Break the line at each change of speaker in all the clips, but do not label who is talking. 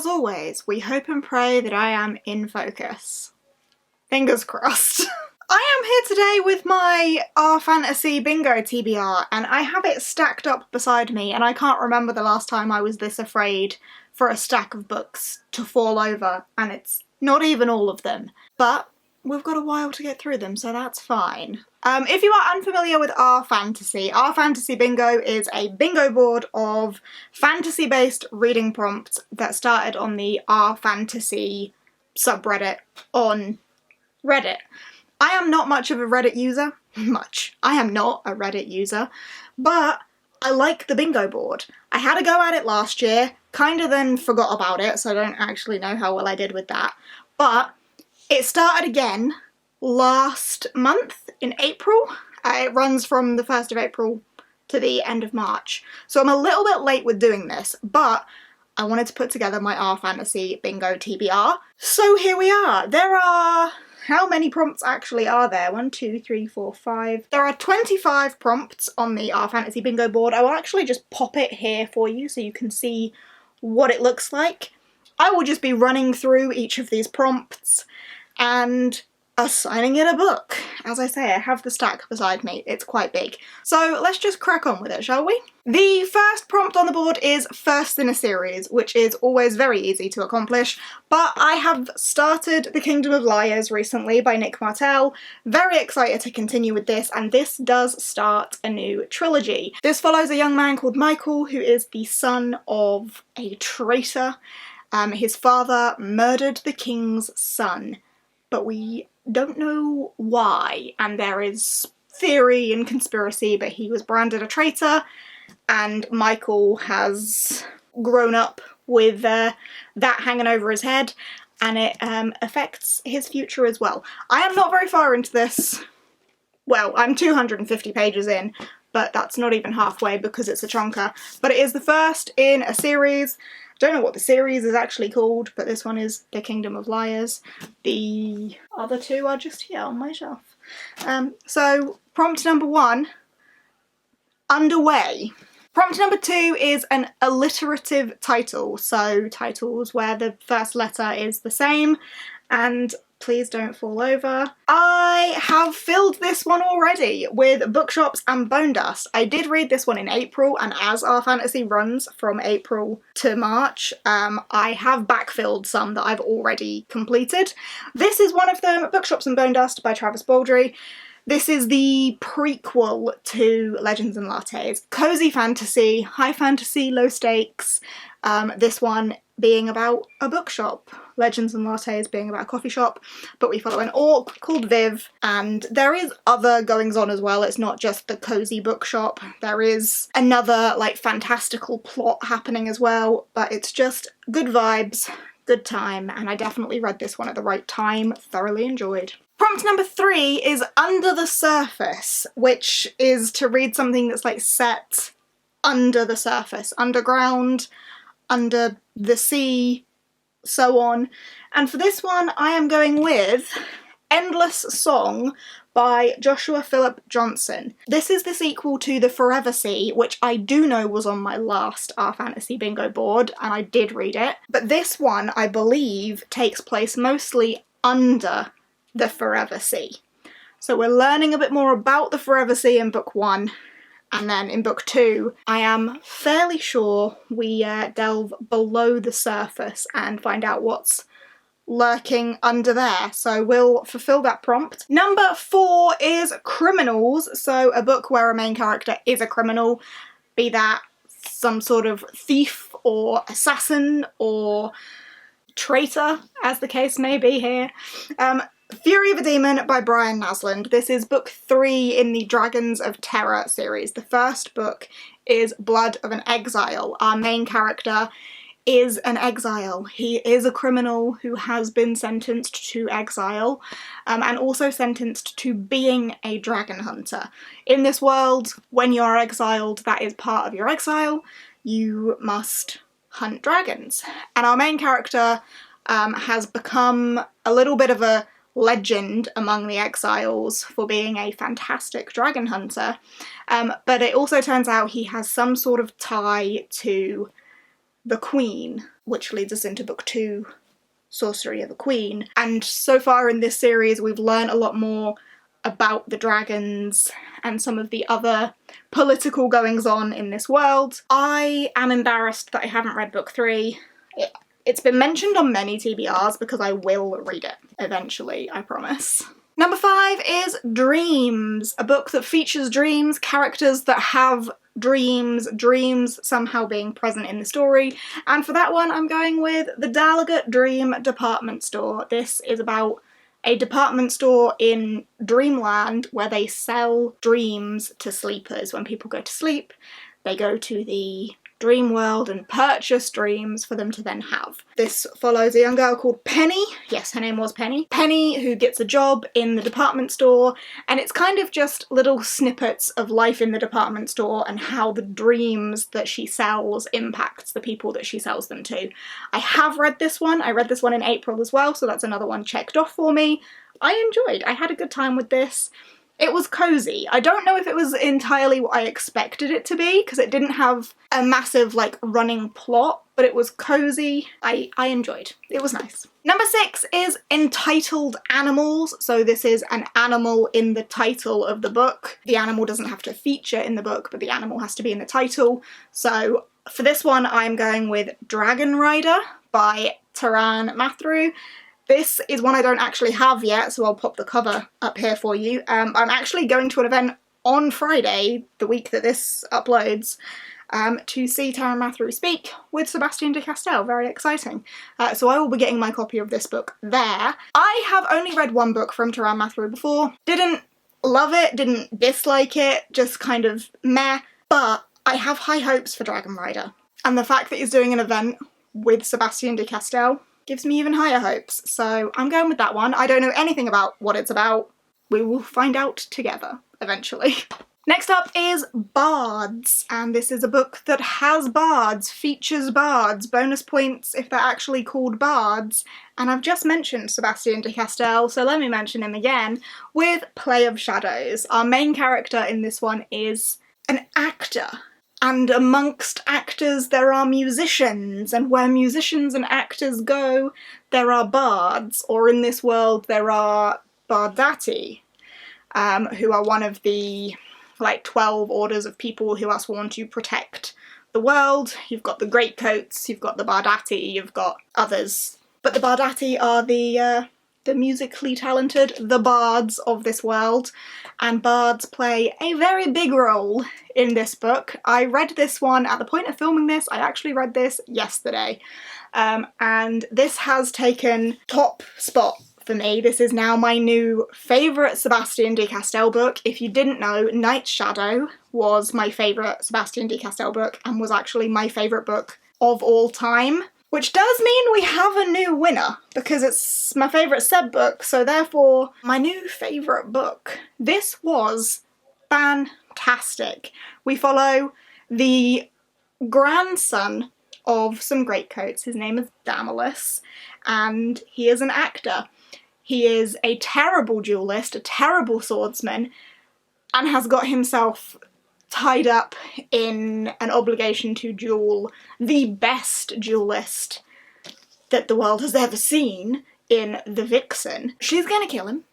as always, we hope and pray that I am in focus. Fingers crossed. I am here today with my R Fantasy Bingo TBR, and I have it stacked up beside me, and I can't remember the last time I was this afraid for a stack of books to fall over, and it's not even all of them. But we've got a while to get through them, so that's fine. If you are unfamiliar with R Fantasy Bingo is a bingo board of fantasy-based reading prompts that started on the R Fantasy subreddit on Reddit. I am not much of a Reddit user. I am not a Reddit user, but I like the bingo board. I had a go at it last year, kind of then forgot about it, so I don't actually know how well I did with that. But it started again last month in April. It runs from the 1st of April to the end of March. So I'm a little bit late with doing this, but I wanted to put together my R Fantasy Bingo TBR. So here we are. There are... how many prompts actually are there? 1, 2, 3, 4, 5. There are 25 prompts on the R Fantasy Bingo board. I will actually just pop it here for you so you can see what it looks like. I will just be running through each of these prompts and assigning it a book. As I say, I have the stack beside me. It's quite big. So let's just crack on with it, shall we? The first prompt on the board is first in a series, which is always very easy to accomplish, but I have started The Kingdom of Liars recently by Nick Martell. Very excited to continue with this, and this does start a new trilogy. This follows a young man called Michael, who is the son of a traitor. His father murdered the king's son, but we don't know why, and there is theory and conspiracy, but he was branded a traitor, and Michael has grown up with that hanging over his head, and it affects his future as well. I am not very far into this. Well, I'm 250 pages in, but that's not even halfway because it's a chunker. But it is the first in a series. Don't know what the series is actually called, but this one is The Kingdom of Liars. The other two are just here on my shelf. So prompt number 1, underway. Prompt number 2 is an alliterative title, so titles where the first letter is the same, and please don't fall over. I have filled this one already with Bookshops and Bone Dust. I did read this one in April, and as our fantasy runs from April to March, I have backfilled some that I've already completed. This is one of them, Bookshops and Bone Dust by Travis Baldree. This is the prequel to Legends and Lattes. Cozy fantasy, high fantasy, low stakes. This one being about a bookshop. Legends and Lattes being about a coffee shop, but we follow an orc called Viv, and there is other goings on as well. It's not just the cozy bookshop. There is another like fantastical plot happening as well, but it's just good vibes, good time, and I definitely read this one at the right time, thoroughly enjoyed. Prompt number 3 is Under the Surface, which is to read something that's like set under the surface, underground, under the sea, so on. And for this one I am going with Endless Song by Joshua Philip Johnson. This is the sequel to The Forever Sea, which I do know was on my last R Fantasy Bingo board, and I did read it. But this one, I believe, takes place mostly under the Forever Sea. So we're learning a bit more about the Forever Sea in book 1, and then in book 2, I am fairly sure we delve below the surface and find out what's lurking under there. So we'll fulfill that prompt. Number 4 is Criminals, so a book where a main character is a criminal, be that some sort of thief or assassin or traitor, as the case may be here. Fury of a Demon by Brian Nasland. This is book 3 in the Dragons of Terror series. The first book is Blood of an Exile. Our main character is an exile. He is a criminal who has been sentenced to exile, and also sentenced to being a dragon hunter. In this world, when you're exiled, that is part of your exile. You must hunt dragons. And our main character has become a little bit of a legend among the exiles for being a fantastic dragon hunter, but it also turns out he has some sort of tie to the Queen, which leads us into book 2, Sorcery of a Queen. And so far in this series we've learned a lot more about the dragons and some of the other political goings-on in this world. I am embarrassed that I haven't read book 3. It's been mentioned on many TBRs because I will read it eventually, I promise. Number 5 is Dreams, a book that features dreams, characters that have dreams somehow being present in the story, and for that one I'm going with The Delegate Dream Department Store. This is about a department store in Dreamland where they sell dreams to sleepers. When people go to sleep, they go to the dream world and purchase dreams for them to then have. This follows a young girl called Penny. Yes, her name was Penny. Penny, who gets a job in the department store, and it's kind of just little snippets of life in the department store and how the dreams that she sells impacts the people that she sells them to. I have read this one. I read this one in April as well, so that's another one checked off for me. I had a good time with this. It was cozy. I don't know if it was entirely what I expected it to be, because it didn't have a massive, like, running plot, but it was cozy. I enjoyed. It was nice. Number 6 is Entitled Animals. So this is an animal in the title of the book. The animal doesn't have to feature in the book, but the animal has to be in the title. So for this one, I'm going with Dragon Rider by Taran Matharu. This is one I don't actually have yet, so I'll pop the cover up here for you. I'm actually going to an event on Friday, the week that this uploads, to see Taran Matharu speak with Sebastian de Castell. Very exciting. So I will be getting my copy of this book there. I have only read one book from Taran Matharu before. Didn't love it, didn't dislike it, just kind of meh, but I have high hopes for Dragon Rider. And the fact that he's doing an event with Sebastian de Castell gives me even higher hopes, so I'm going with that one. I don't know anything about what it's about. We will find out together, eventually. Next up is Bards, and this is a book that has bards, features bards, bonus points if they're actually called bards, and I've just mentioned Sebastian de Castell, so let me mention him again, with Play of Shadows. Our main character in this one is an actor. And amongst actors there are musicians, and where musicians and actors go, there are bards, or in this world there are bardati, who are one of the, like, 12 orders of people who are sworn to protect the world. You've got the Greatcoats, you've got the bardati, you've got others. But the bardati are the musically talented, the bards of this world, and bards play a very big role in this book. I read this one at the point of filming this. I actually read this yesterday, and this has taken top spot for me. This is now my new favourite Sebastian de Castell book. If you didn't know, Night's Shadow was my favourite Sebastian de Castell book and was actually my favourite book of all time. Which does mean we have a new winner, because it's my favourite Seb book, so therefore my new favourite book. This was fantastic. We follow the grandson of some Greatcoats. His name is Damalus, and he is an actor. He is a terrible duelist, a terrible swordsman, and has got himself tied up in an obligation to duel the best duelist that the world has ever seen in the Vixen. She's gonna kill him.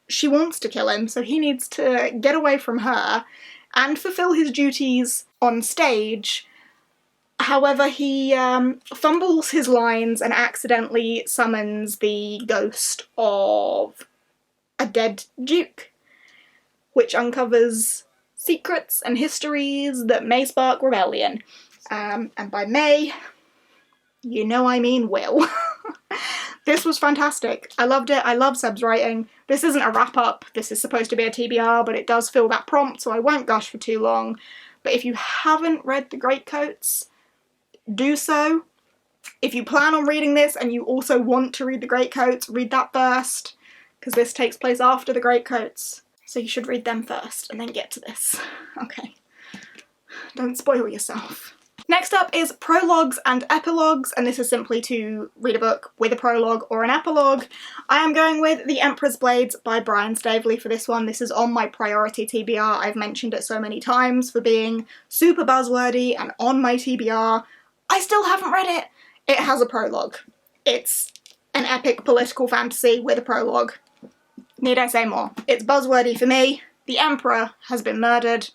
She wants to kill him, so he needs to get away from her and fulfill his duties on stage. However, he fumbles his lines and accidentally summons the ghost of a dead duke, which uncovers secrets and histories that may spark rebellion. And by may, you know I mean will. This was fantastic. I loved it. I love Seb's writing. This isn't a wrap-up. This is supposed to be a TBR, but it does fill that prompt, so I won't gush for too long. But if you haven't read The Greatcoats, do so. If you plan on reading this and you also want to read The Greatcoats, read that first, because this takes place after The Greatcoats. So you should read them first and then get to this. Okay. Don't spoil yourself. Next up is Prologues and Epilogues, and this is simply to read a book with a prologue or an epilogue. I am going with The Emperor's Blades by Brian Staveley for this one. This is on my priority TBR. I've mentioned it so many times for being super buzzwordy and on my TBR. I still haven't read it. It has a prologue. It's an epic political fantasy with a prologue. Need I say more? It's buzzwordy for me. The Emperor has been murdered.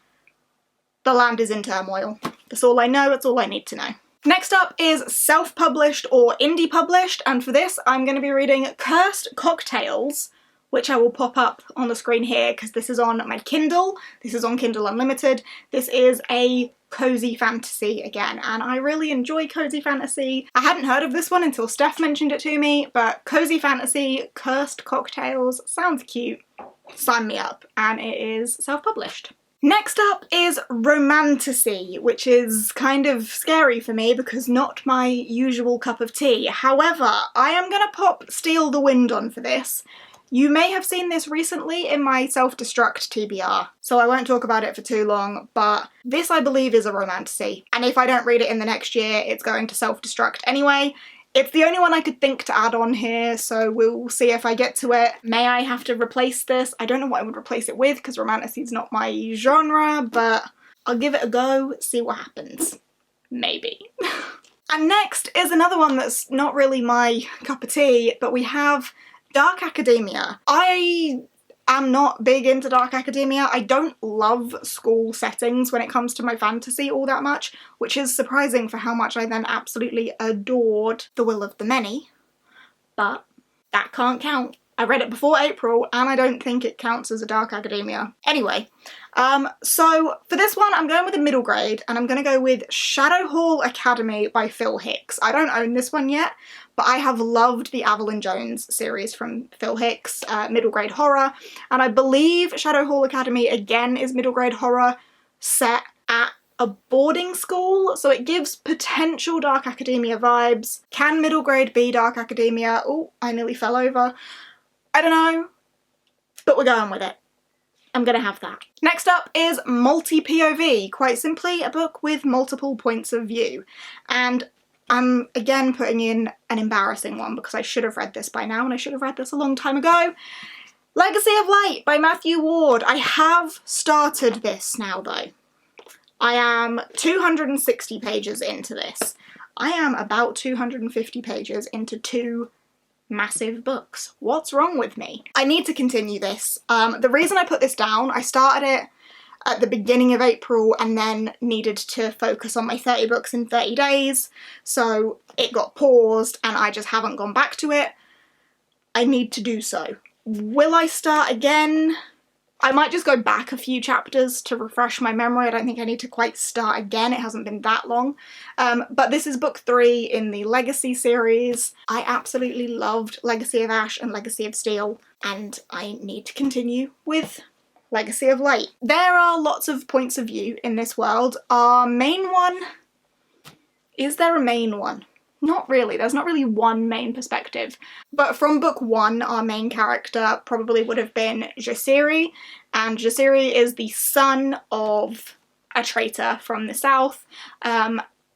The land is in turmoil. That's all I know, that's all I need to know. Next up is self-published or indie published, and for this I'm going to be reading Cursed Cocktails, which I will pop up on the screen here because this is on my Kindle. This is on Kindle Unlimited. This is a cozy fantasy again, and I really enjoy cozy fantasy. I hadn't heard of this one until Steph mentioned it to me, but cozy fantasy, Cursed Cocktails, sounds cute. Sign me up, and it is self-published. Next up is romantasy, which is kind of scary for me because not my usual cup of tea. However, I am gonna pop Steal the Wind on for this. You may have seen this recently in my self-destruct TBR, so I won't talk about it for too long, but this I believe is a romantasy, and if I don't read it in the next year, it's going to self-destruct anyway. It's the only one I could think to add on here, so we'll see if I get to it. May I have to replace this? I don't know what I would replace it with, because romantasy is not my genre, but I'll give it a go, see what happens. Maybe. And next is another one that's not really my cup of tea, but we have Dark Academia. I am not big into Dark Academia. I don't love school settings when it comes to my fantasy all that much, which is surprising for how much I then absolutely adored The Will of the Many, but that can't count. I read it before April and I don't think it counts as a Dark Academia. Anyway, so for this one I'm going with a middle grade and I'm going to go with Shadowhall Academy by Phil Hicks. I don't own this one yet, but I have loved the Evelyn Jones series from Phil Hicks, middle grade horror, and I believe Shadowhall Academy again is middle grade horror set at a boarding school, so it gives potential Dark Academia vibes. Can middle grade be Dark Academia? Oh, I nearly fell over. I don't know, but we're going with it. I'm gonna have that. Next up is Multi-POV, quite simply a book with multiple points of view, and I'm again putting in an embarrassing one because I should have read this by now and I should have read this a long time ago. Legacy of Light by Matthew Ward. I have started this now though. I am 260 pages into this. I am about 250 pages into 2 massive books. What's wrong with me? I need to continue this. The reason I put this down, I started it at the beginning of April and then needed to focus on my 30 books in 30 days, so it got paused and I just haven't gone back to it. I need to do so. Will I start again? I might just go back a few chapters to refresh my memory. I don't think I need to quite start again. It hasn't been that long. But this is book 3 in the Legacy series. I absolutely loved Legacy of Ash and Legacy of Steel, and I need to continue with Legacy of Light. There are lots of points of view in this world. Our main one... Is there a main one? Not really. There's not really one main perspective. But from book 1, our main character probably would have been Jadeyraereads, and Jadeyraereads is the son of a traitor from the south.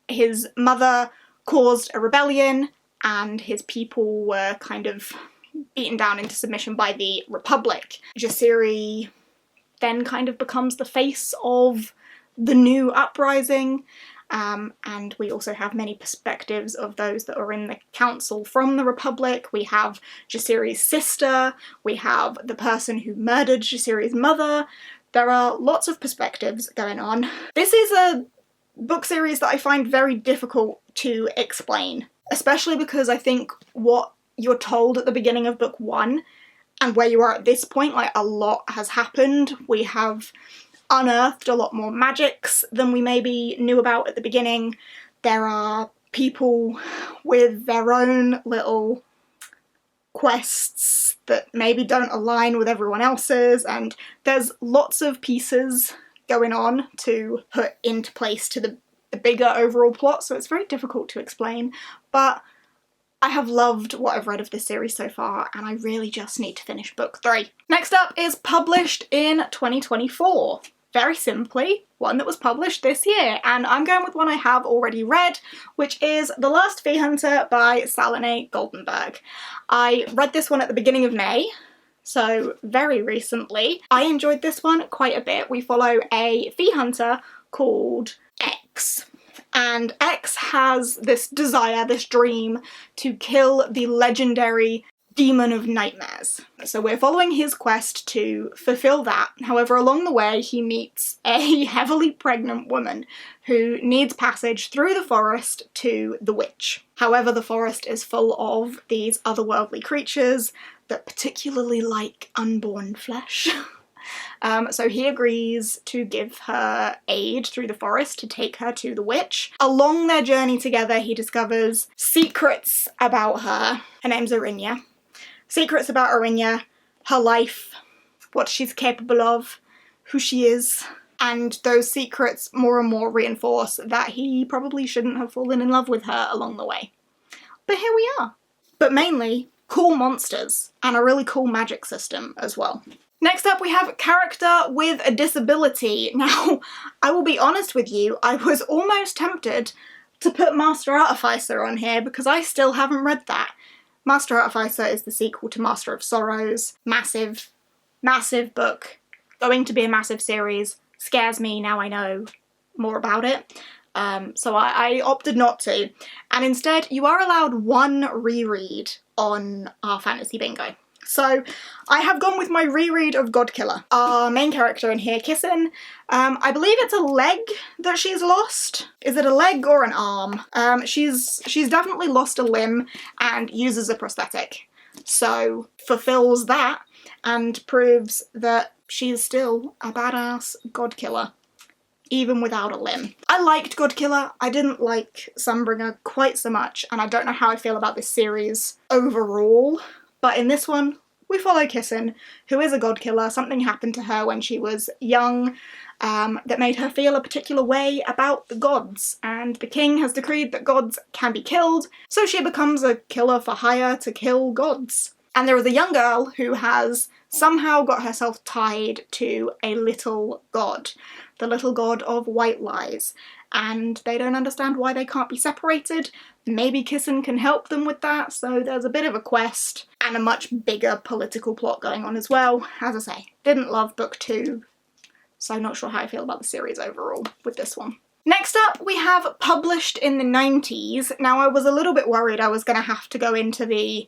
His mother caused a rebellion and his people were kind of beaten down into submission by the Republic. Jadeyraereads then kind of becomes the face of the new uprising, and we also have many perspectives of those that are in the council from the Republic. We have Jadeyraereads' sister, we have the person who murdered Jadeyraereads' mother. There are lots of perspectives going on. This is a book series that I find very difficult to explain, especially because I think what you're told at the beginning of book 1 and where you are at this point, like, a lot has happened. We have unearthed a lot more magics than we maybe knew about at the beginning. There are people with their own little quests that maybe don't align with everyone else's, and there's lots of pieces going on to put into place to the bigger overall plot, so it's very difficult to explain, but I have loved what I've read of this series so far, and I really just need to finish book 3. Next up is published in 2024. Very simply, one that was published this year, and I'm going with one I have already read, which is The Last Fee Hunter by Salome Goldenberg. I read this one at the beginning of May, so very recently. I enjoyed this one quite a bit. We follow a fee hunter called X, And X has this desire, this dream, to kill the legendary Demon of Nightmares. So we're following his quest to fulfill that. However, along the way he meets a heavily pregnant woman who needs passage through the forest to the witch. However, the forest is full of these otherworldly creatures that particularly like unborn flesh. So he agrees to give her aid through the forest to take her to the witch. Along their journey together, he discovers secrets about her. Her name's Arinya. Secrets about Arinya, her life, what she's capable of, who she is. And those secrets more and more reinforce that he probably shouldn't have fallen in love with her along the way. But here we are. But mainly, cool monsters and a really cool magic system as well. Next up we have character with a disability. Now, I will be honest with you, I was almost tempted to put Master Artificer on here because I still haven't read that. Master Artificer is the sequel to Master of Sorrows. Massive, massive book. Going to be a massive series. Scares me now I know more about it. So I opted not to. And instead, you are allowed one reread on our fantasy bingo. So I have gone with my reread of Godkiller. Our main character in here, Kissin, I believe it's a leg that she's lost. Is it a leg or an arm? She's definitely lost a limb and uses a prosthetic. So fulfills that and proves that she's still a badass Godkiller, even without a limb. I liked Godkiller. I didn't like Sunbringer quite so much, and I don't know how I feel about this series overall. But in this one, we follow Kissin, who is a godkiller. Something happened to her when she was young that made her feel a particular way about the gods, and the king has decreed that gods can be killed, so she becomes a killer for hire to kill gods. And there is a young girl who has somehow got herself tied to a little god, the little god of white lies, and they don't understand why they can't be separated. Maybe Kissin can help them with that, so there's a bit of a quest and a much bigger political plot going on as well. As I say, didn't love book 2, so not sure how I feel about the series overall with this one. Next up, we have published in the 90s. Now, I was a little bit worried I was going to have to go into the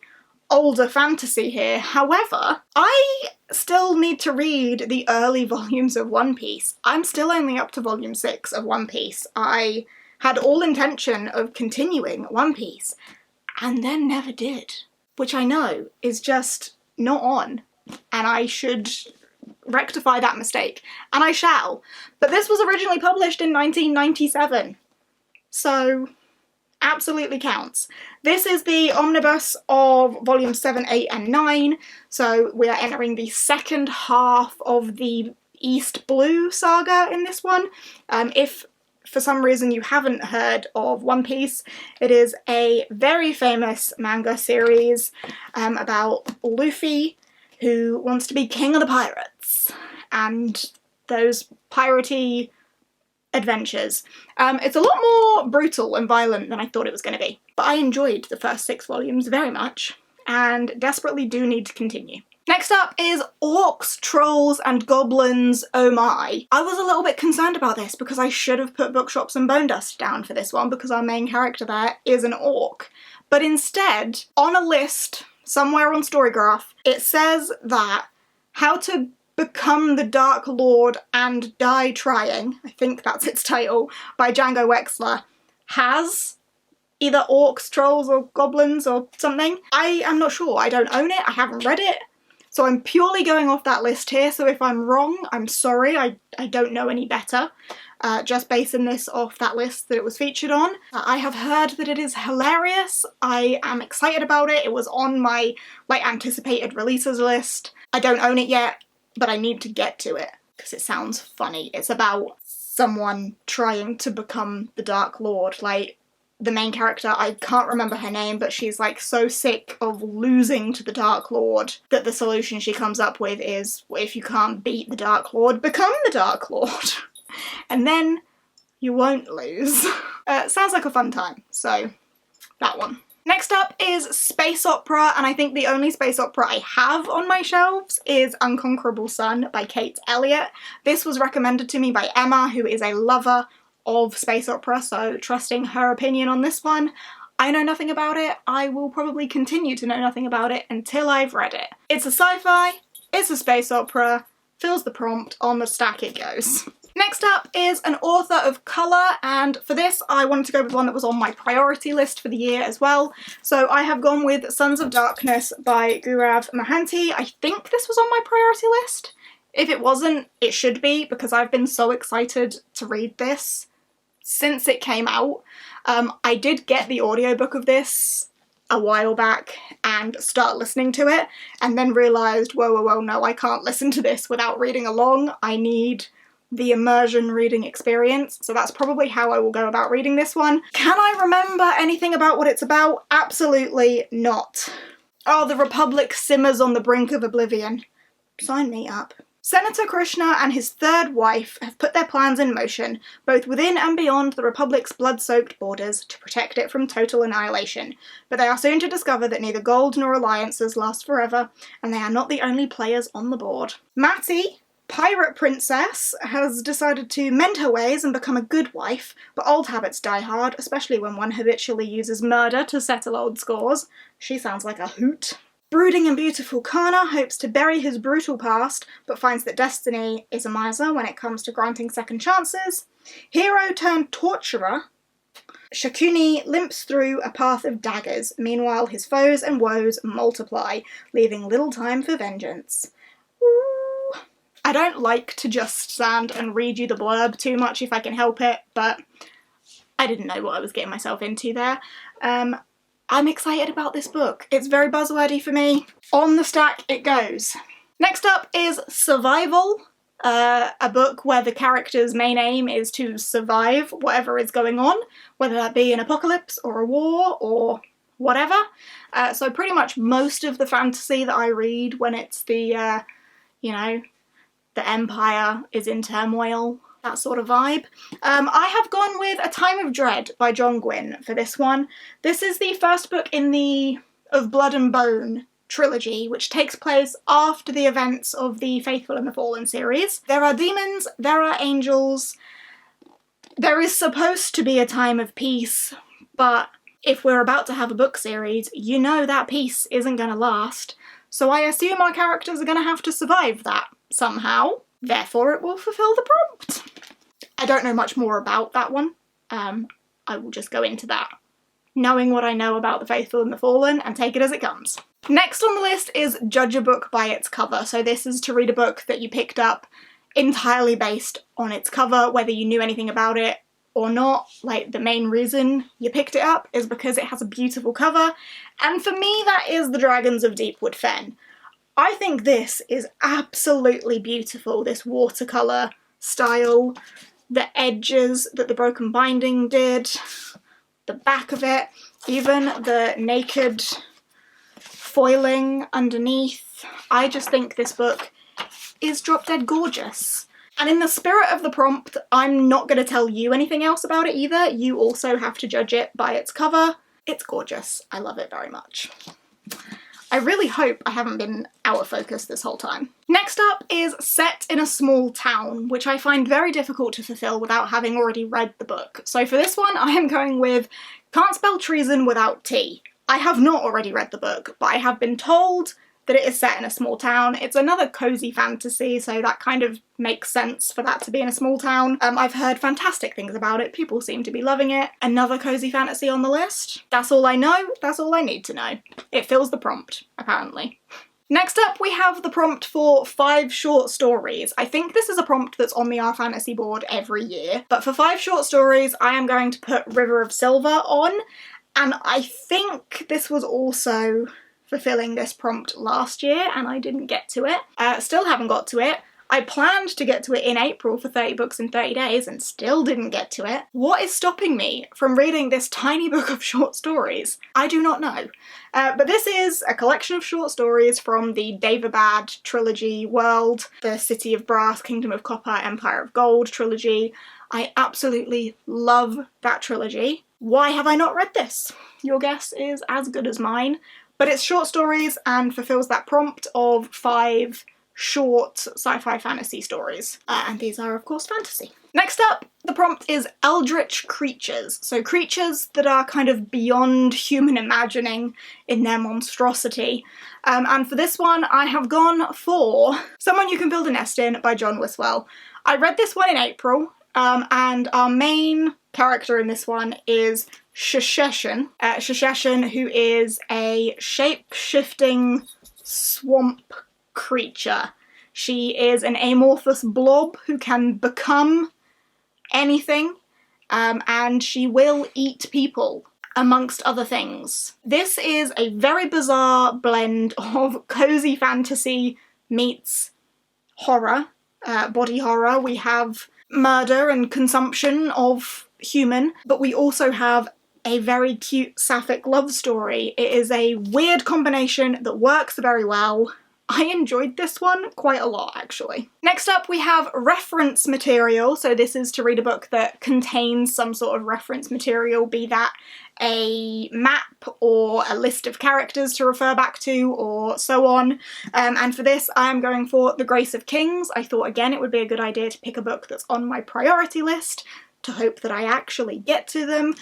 older fantasy here. However, I still need to read the early volumes of One Piece. I'm still only up to volume 6 of One Piece. I had all intention of continuing One Piece and then never did, which I know is just not on, and I should rectify that mistake, and I shall. But this was originally published in 1997, so absolutely counts. This is the omnibus of volumes 7, 8 and 9, so we are entering the second half of the East Blue saga in this one. If for some reason you haven't heard of One Piece, it is a very famous manga series about Luffy, who wants to be king of the pirates, and those piratey adventures. It's a lot more brutal and violent than I thought it was going to be, but I enjoyed the first 6 volumes very much, and desperately do need to continue. Next up is Orcs, Trolls and Goblins, oh my. I was a little bit concerned about this because I should have put Bookshops and Bone Dust down for this one because our main character there is an orc. But instead, on a list somewhere on Storygraph, it says that how to become the Dark Lord and die trying, I think that's its title, by Django Wexler, has either orcs, trolls or goblins or something. I am not sure. I don't own it. I haven't read it. So I'm purely going off that list here, so if I'm wrong, I'm sorry, I don't know any better. Just basing this off that list that it was featured on. I have heard that it is hilarious. I am excited about it. It was on my anticipated releases list. I don't own it yet, but I need to get to it because it sounds funny. It's about someone trying to become the Dark Lord. The main character, I can't remember her name, but she's so sick of losing to the Dark Lord that the solution she comes up with is, if you can't beat the Dark Lord, become the Dark Lord. And then you won't lose. Sounds like a fun time, so that one. Next up is space opera, and I think the only space opera I have on my shelves is Unconquerable Sun by Kate Elliott. This was recommended to me by Emma, who is a lover of space opera, so trusting her opinion on this one. I know nothing about it. I will probably continue to know nothing about it until I've read it. It's a sci-fi, it's a space opera, fills the prompt, on the stack it goes. Next up is an author of colour, and for this I wanted to go with one that was on my priority list for the year as well. So I have gone with Sons of Darkness by Gaurav Mohanty. I think this was on my priority list. If it wasn't, it should be, because I've been so excited to read this since it came out. I did get the audiobook of this a while back and start listening to it, and then realised, whoa, no, I can't listen to this without reading along. I need the immersion reading experience, so that's probably how I will go about reading this one. Can I remember anything about what it's about? Absolutely not. Oh, the Republic simmers on the brink of oblivion. Sign me up. Senator Krishna and his third wife have put their plans in motion, both within and beyond the Republic's blood-soaked borders, to protect it from total annihilation. But they are soon to discover that neither gold nor alliances last forever, and they are not the only players on the board. Mattie, Pirate Princess, has decided to mend her ways and become a good wife, but old habits die hard, especially when one habitually uses murder to settle old scores. She sounds like a hoot. Brooding and beautiful Kana hopes to bury his brutal past, but finds that destiny is a miser when it comes to granting second chances. Hero turned torturer, Shakuni limps through a path of daggers. Meanwhile, his foes and woes multiply, leaving little time for vengeance. Ooh. I don't like to just stand and read you the blurb too much if I can help it, but I didn't know what I was getting myself into there. I'm excited about this book. It's very buzzwordy for me. On the stack it goes. Next up is Survival, a book where the character's main aim is to survive whatever is going on, whether that be an apocalypse or a war or whatever. So pretty much most of the fantasy that I read when it's the, the Empire is in turmoil, that sort of vibe. I have gone with A Time of Dread by John Gwynne for this one. This is the first book in the Of Blood and Bone trilogy, which takes place after the events of the Faithful and the Fallen series. There are demons, there are angels, there is supposed to be a time of peace, but if we're about to have a book series, you know that peace isn't going to last, so I assume our characters are going to have to survive that somehow. Therefore it will fulfill the prompt. I don't know much more about that one. I will just go into that, knowing what I know about the Faithful and the Fallen, and take it as it comes. Next on the list is Judge a Book by its cover. So this is to read a book that you picked up entirely based on its cover, whether you knew anything about it or not. Like, the main reason you picked it up is because it has a beautiful cover, and for me that is The Dragons of Deepwood Fen. I think this is absolutely beautiful, this watercolour style, the edges that the broken binding did, the back of it, even the naked foiling underneath. I just think this book is drop dead gorgeous. And in the spirit of the prompt, I'm not going to tell you anything else about it either. You also have to judge it by its cover. It's gorgeous. I love it very much. I really hope I haven't been out of focus this whole time. Next up is Set in a Small Town, which I find very difficult to fulfill without having already read the book. So for this one, I am going with Can't Spell Treason Without T. I have not already read the book, but I have been told that it is set in a small town. It's another cozy fantasy, so that kind of makes sense for that to be in a small town. I've heard fantastic things about it. People seem to be loving it. Another cozy fantasy on the list. That's all I know. That's all I need to know. It fills the prompt, apparently. Next up, we have the prompt for 5 short stories. I think this is a prompt that's on the Our Fantasy board every year, but for 5 short stories, I am going to put River of Silver on, and I think this was also fulfilling this prompt last year and I didn't get to it. Still haven't got to it. I planned to get to it in April for 30 books in 30 days and still didn't get to it. What is stopping me from reading this tiny book of short stories? I do not know. But this is a collection of short stories from the Daevabad trilogy world, the City of Brass, Kingdom of Copper, Empire of Gold trilogy. I absolutely love that trilogy. Why have I not read this? Your guess is as good as mine. But it's short stories and fulfills that prompt of 5 short sci-fi fantasy stories. And these are, of course, fantasy. Next up, the prompt is Eldritch creatures. So creatures that are kind of beyond human imagining in their monstrosity. And for this one, I have gone for Someone You Can Build a Nest In by John Wiswell. I read this one in April, and our main character in this one is Shasheshan. Shasheshan, who is a shape-shifting swamp creature. She is an amorphous blob who can become anything, and she will eat people, amongst other things. This is a very bizarre blend of cozy fantasy meets horror, body horror. We have murder and consumption of human, but we also have a very cute sapphic love story. It is a weird combination that works very well. I enjoyed this one quite a lot, actually. Next up, we have reference material. So this is to read a book that contains some sort of reference material, be that a map or a list of characters to refer back to or so on. And for this, I'm going for The Grace of Kings. I thought, again, it would be a good idea to pick a book that's on my priority list to hope that I actually get to them.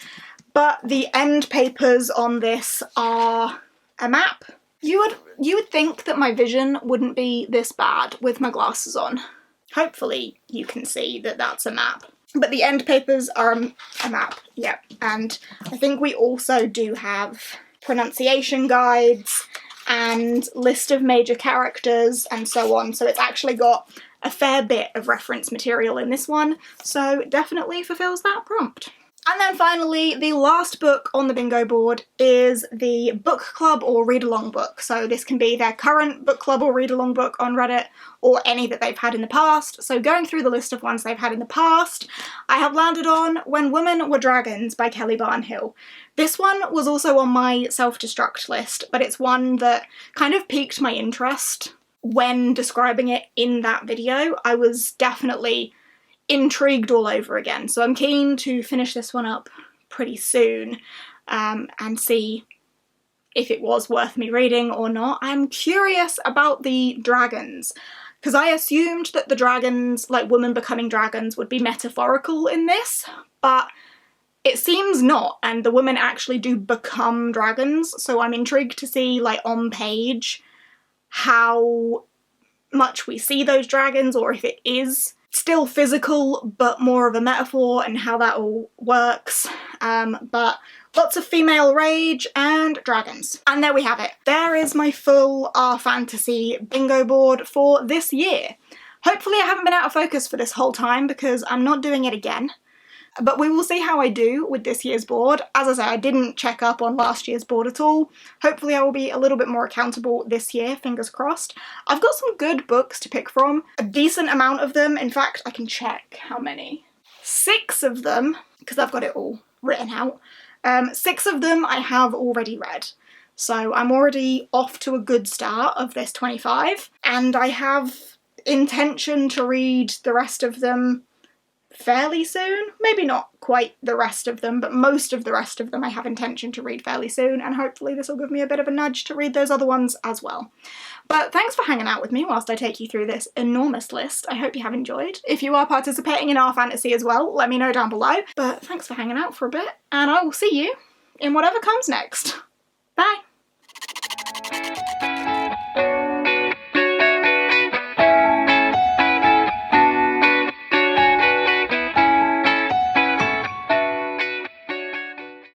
But the end papers on this are a map. You would think that my vision wouldn't be this bad with my glasses on. Hopefully you can see that that's a map. But the end papers are a map, yep. And I think we also do have pronunciation guides and list of major characters and so on. So it's actually got a fair bit of reference material in this one. So definitely fulfills that prompt. And then finally, the last book on the bingo board is the book club or read-along book. So this can be their current book club or read-along book on Reddit, or any that they've had in the past. So going through the list of ones they've had in the past, I have landed on When Women Were Dragons by Kelly Barnhill. This one was also on my self-destruct list, but it's one that kind of piqued my interest when describing it in that video. I was definitely intrigued all over again, so I'm keen to finish this one up pretty soon and see if it was worth me reading or not. I'm curious about the dragons, because I assumed that the dragons, like women becoming dragons, would be metaphorical in this, but it seems not, and the women actually do become dragons, so I'm intrigued to see, like, on page how much we see those dragons, or if it is still physical but more of a metaphor, and how that all works. But lots of female rage and dragons. And there we have it. There is my full fantasy bingo board for this year. Hopefully I haven't been out of focus for this whole time, because I'm not doing it again. But we will see how I do with this year's board. As I say, I didn't check up on last year's board at all. Hopefully I will be a little bit more accountable this year, fingers crossed. I've got some good books to pick from, a decent amount of them. In fact, I can check how many. 6 of them, because I've got it all written out, 6 of them I have already read. So I'm already off to a good start of this 25, and I have intention to read the rest of them fairly soon. Maybe not quite the rest of them, but most of the rest of them I have intention to read fairly soon, and hopefully this will give me a bit of a nudge to read those other ones as well. But thanks for hanging out with me whilst I take you through this enormous list. I hope you have enjoyed. If you are participating in our fantasy as well, let me know down below. But thanks for hanging out for a bit, and I will see you in whatever comes next. Bye!